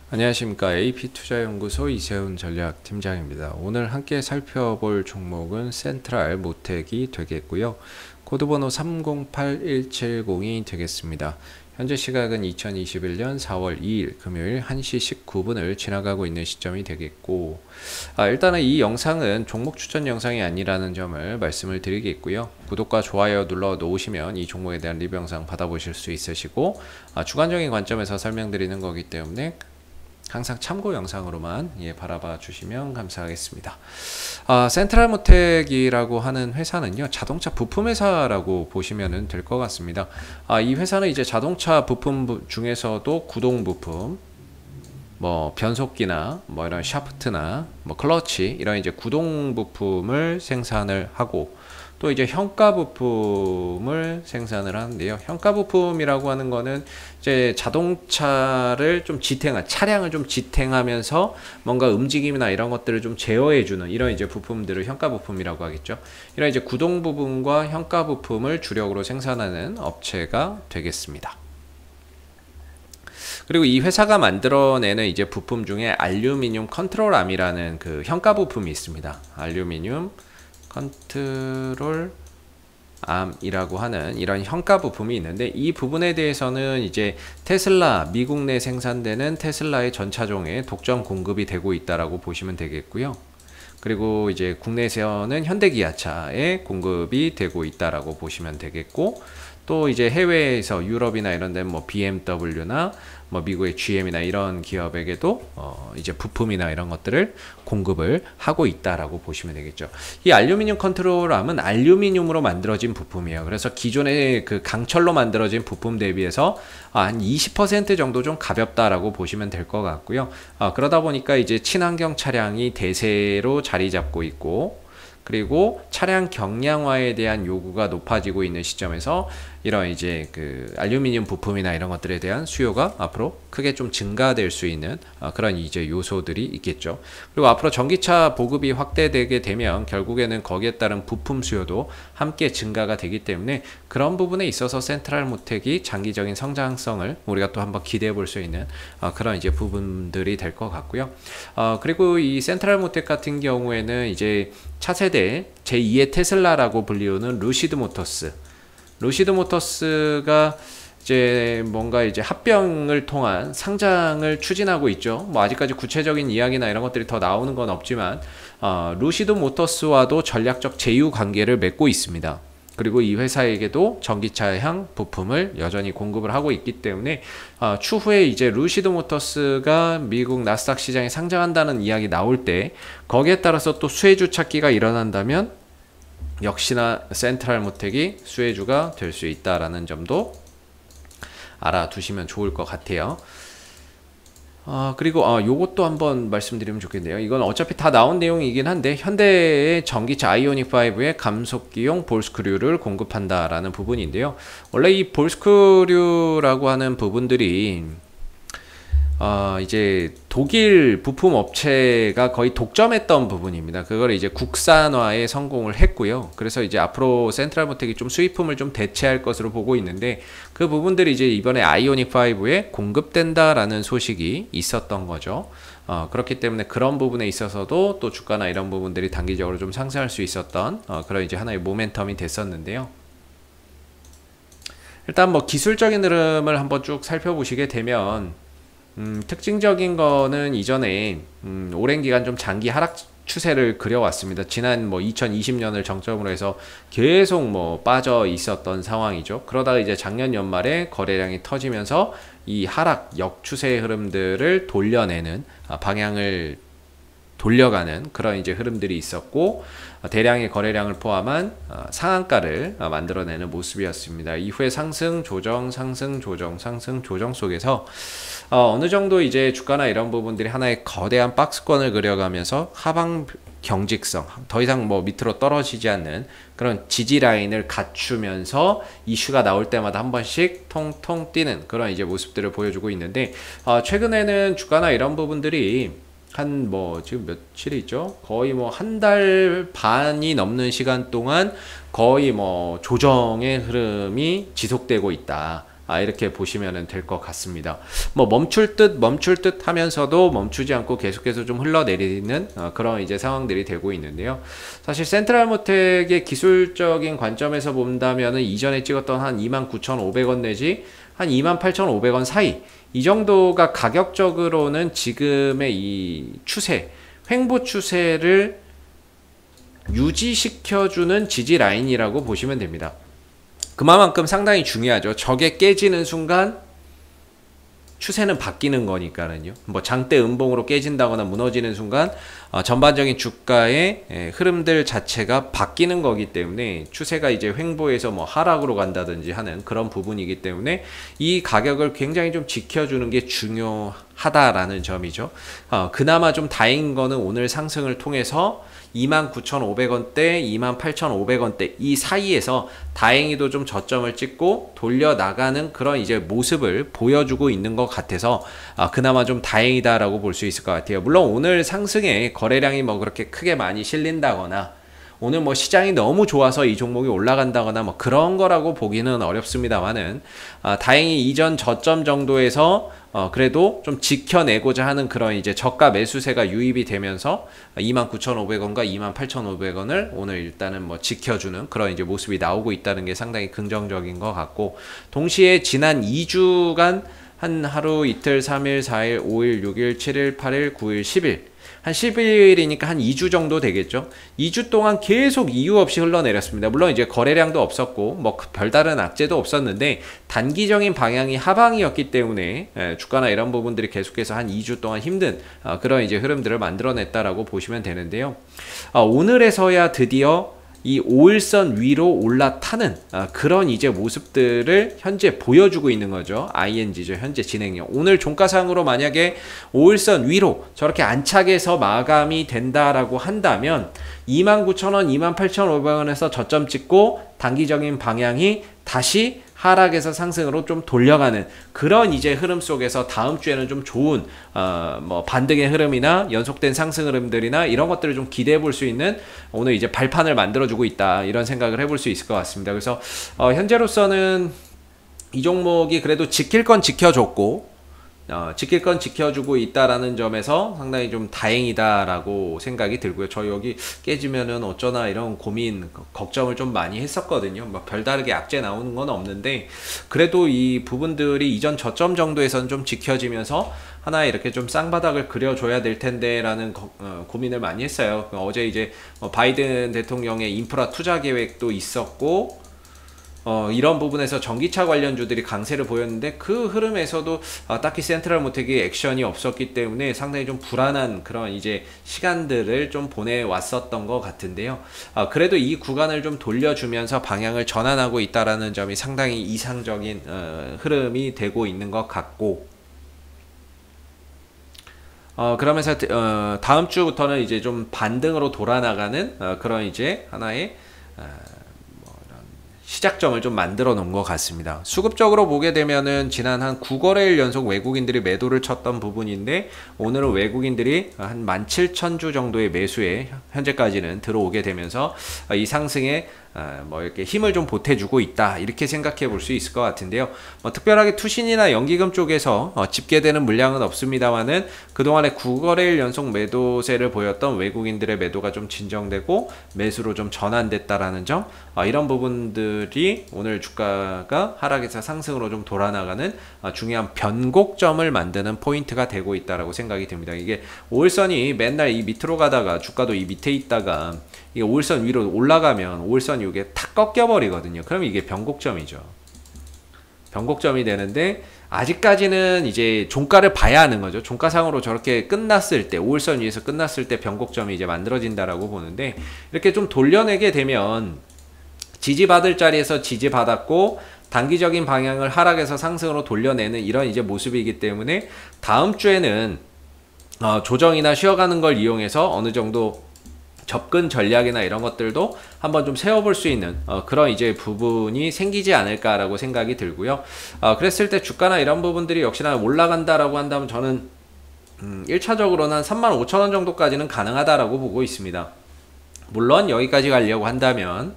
안녕하십니까. AP투자연구소 이세훈 전략팀장입니다. 오늘 함께 살펴볼 종목은 센트럴 모텍이 되겠고요. 코드번호 308170이 되겠습니다. 현재 시각은 2021년 4월 2일 금요일 1시 19분을 지나가고 있는 시점이 되겠고, 일단은 이 영상은 종목 추천 영상이 아니라는 점을 말씀을 드리겠고요. 구독과 좋아요 눌러 놓으시면 이 종목에 대한 리뷰 영상 받아보실 수 있으시고, 주관적인 관점에서 설명드리는 거기 때문에 항상 참고 영상으로만 바라봐 주시면 감사하겠습니다. 센트럴모텍이라고 하는 회사는요, 자동차 부품 회사라고 보시면 될 것 같습니다. 이 회사는 이제 자동차 부품 중에서도 구동 부품, 뭐 변속기나 뭐 이런 샤프트나 뭐 클러치 이런 이제 구동 부품을 생산을 하고, 또 이제 현가 부품을 생산을 하는데요. 현가 부품이라고 하는 거는 이제 자동차를 좀 차량을 좀 지탱하면서 뭔가 움직임이나 이런 것들을 좀 제어해주는 이런 이제 부품들을 현가 부품이라고 하겠죠. 이런 이제 구동 부분과 현가 부품을 주력으로 생산하는 업체가 되겠습니다. 그리고 이 회사가 만들어내는 이제 부품 중에 알루미늄 컨트롤암이라는 그 현가 부품이 있습니다. 알루미늄 컨트롤 암이라고 하는 이런 현가 부품이 있는데, 이 부분에 대해서는 이제 테슬라, 미국 내 생산되는 테슬라의 전차종에 독점 공급이 되고 있다라고 보시면 되겠고요. 그리고 이제 국내에서는 현대기아차에 공급이 되고 있다라고 보시면 되겠고, 또 이제 해외에서 유럽이나 이런 데는 뭐 BMW나 뭐 미국의 GM이나 이런 기업에게도 이제 부품이나 이런 것들을 공급을 하고 있다라고 보시면 되겠죠. 이 알루미늄 컨트롤암은 알루미늄으로 만들어진 부품이에요. 그래서 기존의 그 강철로 만들어진 부품 대비해서 한 20% 정도 좀 가볍다라고 보시면 될 것 같고요. 그러다 보니까 이제 친환경 차량이 대세로 자리 잡고 있고, 그리고 차량 경량화에 대한 요구가 높아지고 있는 시점에서 이런 이제 그 알루미늄 부품이나 이런 것들에 대한 수요가 앞으로 크게 좀 증가될 수 있는 그런 이제 요소들이 있겠죠. 그리고 앞으로 전기차 보급이 확대되게 되면 결국에는 거기에 따른 부품 수요도 함께 증가가 되기 때문에 그런 부분에 있어서 센트럴모텍이 장기적인 성장성을 우리가 또 한번 기대해 볼 수 있는 그런 이제 부분들이 될 것 같고요. 그리고 이 센트럴모텍 같은 경우에는 이제 차세대 제2의 테슬라라고 불리우는 루시드 모터스가 이제 뭔가 이제 합병을 통한 상장을 추진하고 있죠. 뭐 아직까지 구체적인 이야기나 이런 것들이 더 나오는 건 없지만 루시드 모터스와도 전략적 제휴 관계를 맺고 있습니다. 그리고 이 회사에게도 전기차향 부품을 여전히 공급을 하고 있기 때문에 추후에 이제 루시드 모터스가 미국 나스닥 시장에 상장한다는 이야기 나올 때 거기에 따라서 또 수혜주 찾기가 일어난다면 역시나 센트럴모텍이 수혜주가 될 수 있다라는 점도 알아두시면 좋을 것 같아요. 그리고 요것도 한번 말씀드리면 좋겠네요. 이건 어차피 다 나온 내용이긴 한데, 현대의 전기차 아이오닉5의 감속기용 볼스크류를 공급한다라는 부분인데요. 원래 이 볼스크류라고 하는 부분들이 이제 독일 부품 업체가 거의 독점했던 부분입니다. 그걸 이제 국산화에 성공을 했고요. 그래서 이제 앞으로 센트럴모텍이 좀 수입품을 좀 대체할 것으로 보고 있는데, 그 부분들이 이제 이번에 아이오닉5에 공급된다라는 소식이 있었던 거죠. 그렇기 때문에 그런 부분에 있어서도 또 주가나 이런 부분들이 단기적으로 좀 상승할 수 있었던 그런 이제 하나의 모멘텀이 됐었는데요. 일단 뭐 기술적인 흐름을 한번 쭉 살펴보시게 되면, 특징적인 거는 이전에 오랜 기간 좀 장기 하락 추세를 그려왔습니다. 지난 뭐 2020년을 정점으로 해서 계속 뭐 빠져 있었던 상황이죠. 그러다가 이제 작년 연말에 거래량이 터지면서 이 하락 역추세의 흐름들을 돌려내는 방향을 돌려가는 그런 이제 흐름들이 있었고, 대량의 거래량을 포함한 상한가를 만들어내는 모습이었습니다. 이후에 상승 조정 상승 조정 상승 조정 속에서 어느 정도 이제 주가나 이런 부분들이 하나의 거대한 박스권을 그려가면서 하방 경직성, 더 이상 뭐 밑으로 떨어지지 않는 그런 지지 라인을 갖추면서 이슈가 나올 때마다 한 번씩 통통 뛰는 그런 이제 모습들을 보여주고 있는데, 최근에는 주가나 이런 부분들이 한 뭐 지금 며칠이 있죠? 거의 뭐 한 달 반이 넘는 시간 동안 거의 뭐 조정의 흐름이 지속되고 있다. 이렇게 보시면 될 것 같습니다. 뭐 멈출 듯 하면서도 멈추지 않고 계속해서 좀 흘러내리는 그런 이제 상황들이 되고 있는데요. 사실 센트럴모텍의 기술적인 관점에서 본다면은 이전에 찍었던 한 29,500원 내지 한 28,500원 사이, 이 정도가 가격적으로는 지금의 이 추세, 횡보 추세를 유지시켜주는 지지 라인이라고 보시면 됩니다. 그만큼 상당히 중요하죠. 저게 깨지는 순간 추세는 바뀌는 거니까는요. 뭐 장대 음봉으로 깨진다거나 무너지는 순간 전반적인 주가의 흐름들 자체가 바뀌는 거기 때문에 추세가 이제 횡보해서 뭐 하락으로 간다든지 하는 그런 부분이기 때문에 이 가격을 굉장히 좀 지켜주는 게 중요하다라는 점이죠. 그나마 좀 다행인 거는 오늘 상승을 통해서 29,500원대, 28,500원대 이 사이에서 다행히도 좀 저점을 찍고 돌려 나가는 그런 이제 모습을 보여주고 있는 것 같아서 그나마 좀 다행이다라고 볼 수 있을 것 같아요. 물론 오늘 상승에 거래량이 뭐 그렇게 크게 많이 실린다거나 오늘 뭐 시장이 너무 좋아서 이 종목이 올라간다거나 뭐 그런 거라고 보기는 어렵습니다만은 다행히 이전 저점 정도에서 그래도 좀 지켜내고자 하는 그런 이제 저가 매수세가 유입이 되면서 29,500원과 28,500원을 오늘 일단은 뭐 지켜주는 그런 이제 모습이 나오고 있다는 게 상당히 긍정적인 것 같고, 동시에 지난 2주간 한 하루, 이틀, 3일, 4일, 5일, 6일, 7일, 8일, 9일, 10일 한 10일이니까 한 2주 정도 되겠죠. 2주 동안 계속 이유 없이 흘러내렸습니다. 물론 이제 거래량도 없었고 뭐 별다른 악재도 없었는데 단기적인 방향이 하방이었기 때문에 주가나 이런 부분들이 계속해서 한 2주 동안 힘든 그런 이제 흐름들을 만들어냈다라고 보시면 되는데요. 오늘에서야 드디어 이 5일선 위로 올라타는 그런 이제 모습들을 현재 보여주고 있는 거죠. ING죠. 현재 진행형. 오늘 종가상으로 만약에 5일선 위로 저렇게 안착해서 마감이 된다라고 한다면 29,000원, 28,500원에서 저점 찍고 단기적인 방향이 다시 하락에서 상승으로 좀 돌려가는 그런 이제 흐름 속에서 다음 주에는 좀 좋은 뭐 반등의 흐름이나 연속된 상승 흐름들이나 이런 것들을 좀 기대해 볼 수 있는 오늘 이제 발판을 만들어주고 있다, 이런 생각을 해볼 수 있을 것 같습니다. 그래서 현재로서는 이 종목이 그래도 지킬 건 지켜줬고 지킬 건 지켜주고 있다라는 점에서 상당히 좀 다행이다라고 생각이 들고요. 저 여기 깨지면은 어쩌나 이런 고민, 걱정을 좀 많이 했었거든요. 뭐 별다르게 악재 나오는 건 없는데 그래도 이 부분들이 이전 저점 정도에서는 좀 지켜지면서 하나의 이렇게 좀 쌍바닥을 그려줘야 될 텐데 라는 고민을 많이 했어요. 어제 이제 바이든 대통령의 인프라 투자 계획도 있었고 이런 부분에서 전기차 관련주들이 강세를 보였는데 그 흐름에서도 딱히 센트럴모텍이 액션이 없었기 때문에 상당히 좀 불안한 그런 이제 시간들을 좀 보내왔었던 것 같은데요. 그래도 이 구간을 좀 돌려주면서 방향을 전환하고 있다라는 점이 상당히 이상적인 흐름이 되고 있는 것 같고, 그러면서 다음 주부터는 이제 좀 반등으로 돌아나가는 그런 이제 하나의 시작점을 좀 만들어 놓은 것 같습니다. 수급적으로 보게 되면은 지난 한 9거래일 연속 외국인들이 매도를 쳤던 부분인데 오늘은 외국인들이 한 17,000주 정도의 매수에 현재까지는 들어오게 되면서 이 상승에 뭐 이렇게 힘을 좀 보태주고 있다, 이렇게 생각해 볼 수 있을 것 같은데요. 특별하게 투신이나 연기금 쪽에서 집계되는 물량은 없습니다만은 그동안에 9거래일 연속 매도세를 보였던 외국인들의 매도가 좀 진정되고 매수로 좀 전환됐다라는 점, 이런 부분들이 오늘 주가가 하락에서 상승으로 좀 돌아나가는 중요한 변곡점을 만드는 포인트가 되고 있다라고 생각이 듭니다. 이게 5일선이 맨날 이 밑으로 가다가 주가도 이 밑에 있다가 이게 5일선 위로 올라가면 5일선이 이게 탁 꺾여버리거든요. 그럼 이게 변곡점이죠. 변곡점이 되는데 아직까지는 이제 종가를 봐야 하는 거죠. 종가상으로 저렇게 끝났을 때 5일선 위에서 끝났을 때 변곡점이 이제 만들어진다라고 보는데, 이렇게 좀 돌려내게 되면 지지받을 자리에서 지지받았고 단기적인 방향을 하락에서 상승으로 돌려내는 이런 이제 모습이기 때문에 다음 주에는 조정이나 쉬어가는 걸 이용해서 어느 정도 접근 전략이나 이런 것들도 한번 좀 세워볼 수 있는 그런 이제 부분이 생기지 않을까라고 생각이 들고요. 그랬을 때 주가나 이런 부분들이 역시나 올라간다라고 한다면 저는 1차적으로는 한 35,000원 정도까지는 가능하다라고 보고 있습니다. 물론 여기까지 가려고 한다면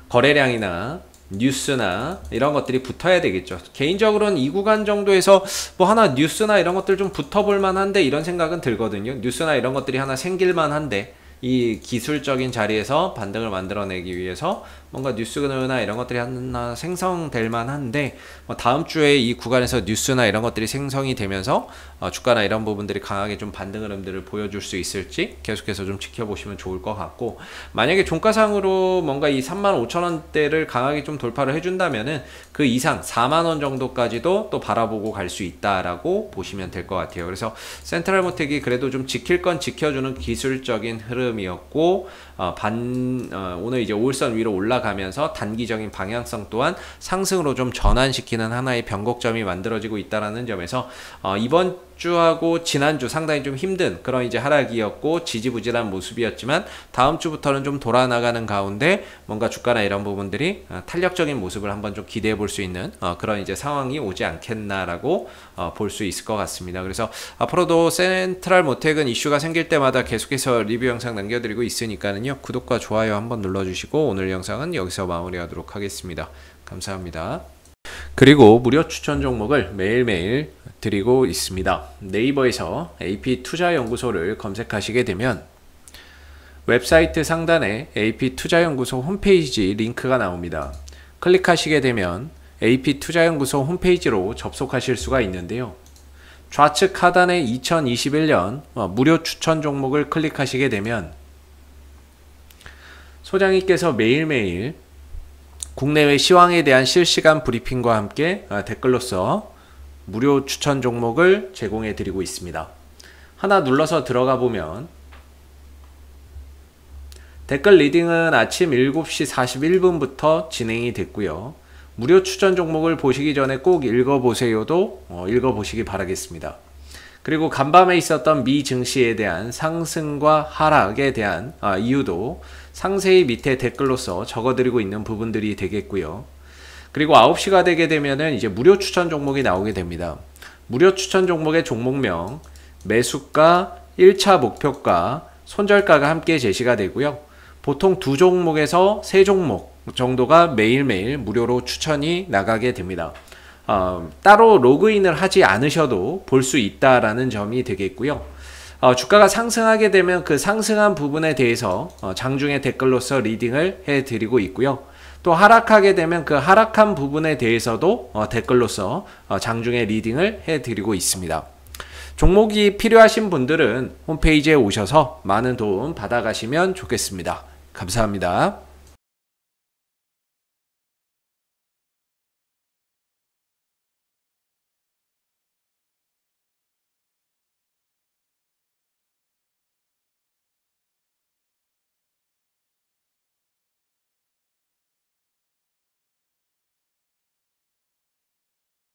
거래량이나 뉴스나 이런 것들이 붙어야 되겠죠. 개인적으로는 이 구간 정도에서 뭐 하나 뉴스나 이런 것들 좀 붙어볼 만한데 이런 생각은 들거든요. 뉴스나 이런 것들이 하나 생길 만한데 이 기술적인 자리에서 반등을 만들어내기 위해서 뭔가 뉴스나 이런 것들이 하나 생성될 만한데 다음 주에 이 구간에서 뉴스나 이런 것들이 생성이 되면서 주가나 이런 부분들이 강하게 좀 반등 흐름들을 보여줄 수 있을지 계속해서 좀 지켜보시면 좋을 것 같고, 만약에 종가상으로 뭔가 이 35,000원대를 강하게 좀 돌파를 해준다면은 그 이상 4만원 정도까지도 또 바라보고 갈 수 있다라고 보시면 될 것 같아요. 그래서 센트럴모텍이 그래도 좀 지킬 건 지켜주는 기술적인 흐름이었고, 오늘 이제 5일선 위로 올라가면서 단기적인 방향성 또한 상승으로 좀 전환시키는 하나의 변곡점이 만들어지고 있다라는 점에서 이번 주하고 지난주 상당히 좀 힘든 그런 이제 하락이었고 지지부진한 모습이었지만 다음 주부터는 좀 돌아나가는 가운데 뭔가 주가나 이런 부분들이 탄력적인 모습을 한번 좀 기대해 볼 수 있는 그런 이제 상황이 오지 않겠나라고 볼 수 있을 것 같습니다. 그래서 앞으로도 센트럴모텍은 이슈가 생길 때마다 계속해서 리뷰 영상 남겨드리고 있으니까는요, 구독과 좋아요 한번 눌러주시고 오늘 영상은 여기서 마무리하도록 하겠습니다. 감사합니다. 그리고 무료 추천 종목을 매일매일 드리고 있습니다. 네이버에서 AP투자연구소를 검색하시게 되면 웹사이트 상단에 AP투자연구소 홈페이지 링크가 나옵니다. 클릭하시게 되면 AP투자연구소 홈페이지로 접속하실 수가 있는데요. 좌측 하단에 2021년 무료 추천 종목을 클릭하시게 되면 소장님께서 매일매일 국내외 시황에 대한 실시간 브리핑과 함께 댓글로서 무료 추천 종목을 제공해 드리고 있습니다. 하나 눌러서 들어가 보면 댓글 리딩은 아침 7시 41분부터 진행이 됐고요. 무료 추천 종목을 보시기 전에 꼭 읽어보세요도 읽어보시기 바라겠습니다. 그리고 간밤에 있었던 미 증시에 대한 상승과 하락에 대한 이유도 상세히 밑에 댓글로서 적어드리고 있는 부분들이 되겠고요. 그리고 9시가 되게 되면은 이제 무료 추천 종목이 나오게 됩니다. 무료 추천 종목의 종목명, 매수가, 1차 목표가, 손절가가 함께 제시가 되고요. 보통 2종목에서 3종목 정도가 매일매일 무료로 추천이 나가게 됩니다. 따로 로그인을 하지 않으셔도 볼 수 있다라는 점이 되겠고요. 주가가 상승하게 되면 그 상승한 부분에 대해서 장중에 댓글로서 리딩을 해드리고 있고요. 또 하락하게 되면 그 하락한 부분에 대해서도 댓글로서 장중에 리딩을 해드리고 있습니다. 종목이 필요하신 분들은 홈페이지에 오셔서 많은 도움 받아가시면 좋겠습니다. 감사합니다.